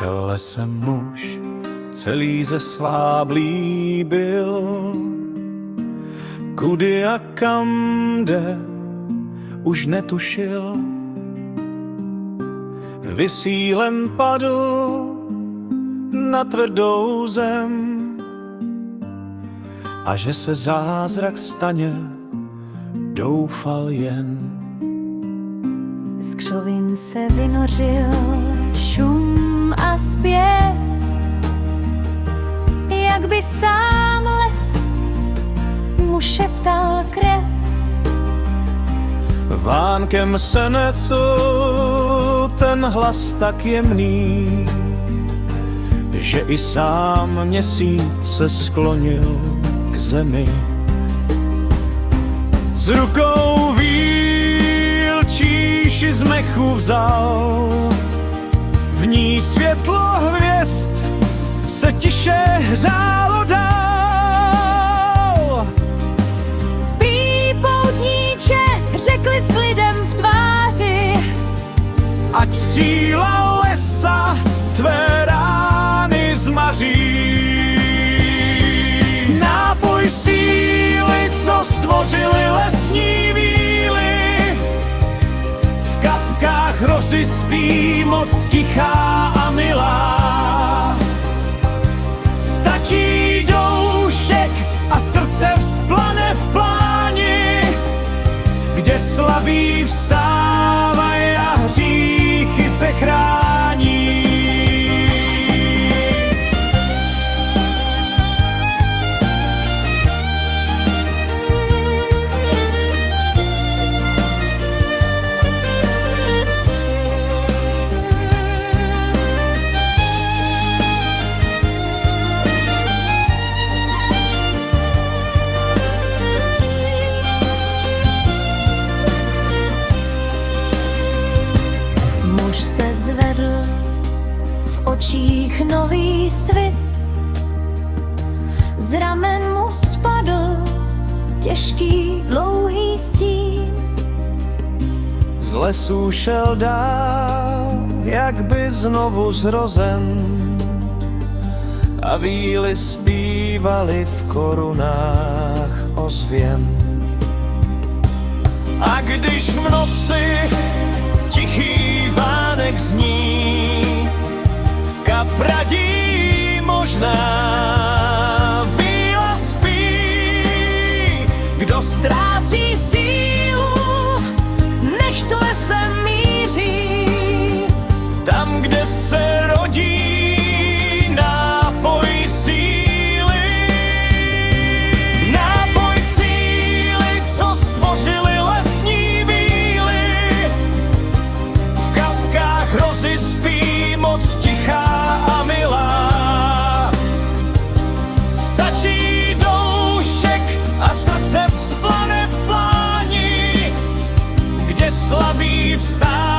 Šel lesem muž, celý zesláblý byl, kudy a kam jde, už netušil. Vysílen padl na tvrdou zem a že se zázrak stane, doufal jen. Z křovin se vynořil šum a zpěv, jak by sám les mu šeptal krev. Vánkem se nesl ten hlas tak jemný, že i sám měsíc se sklonil k zemi. S rukou víl číši z mechu vzal, v ní světlo hvězd se tiše hřálo dál. Pí poutníče, řekli s klidem v tváři, ať síla lesa tvé rány zmaří. Nápoj síly, co stvořili lesní víly, v kapkách rosy spí moc tichá a milá. Stačí doušek a srdce vzplane v pláni, kde slabí vstávají a hříchy se chrání. zvedl v očích nový svit. Z ramen mu spadl těžký dlouhý stín. Z lesů šel dál, jak by znovu zrozen, a víly zpívaly v korunách ozvěn. A když v noci tichý vánek zní, v kapradí možná víla spí. Kdo ztrácí sílu, nech to lesem míří, tam, kde se rodí nápoj síly. Nápoj síly, co stvořili lesní víly, v kapkách rozy spí moc tichá a milá. Stačí doušek a srdce vzplane v pláni, kde slabý vstává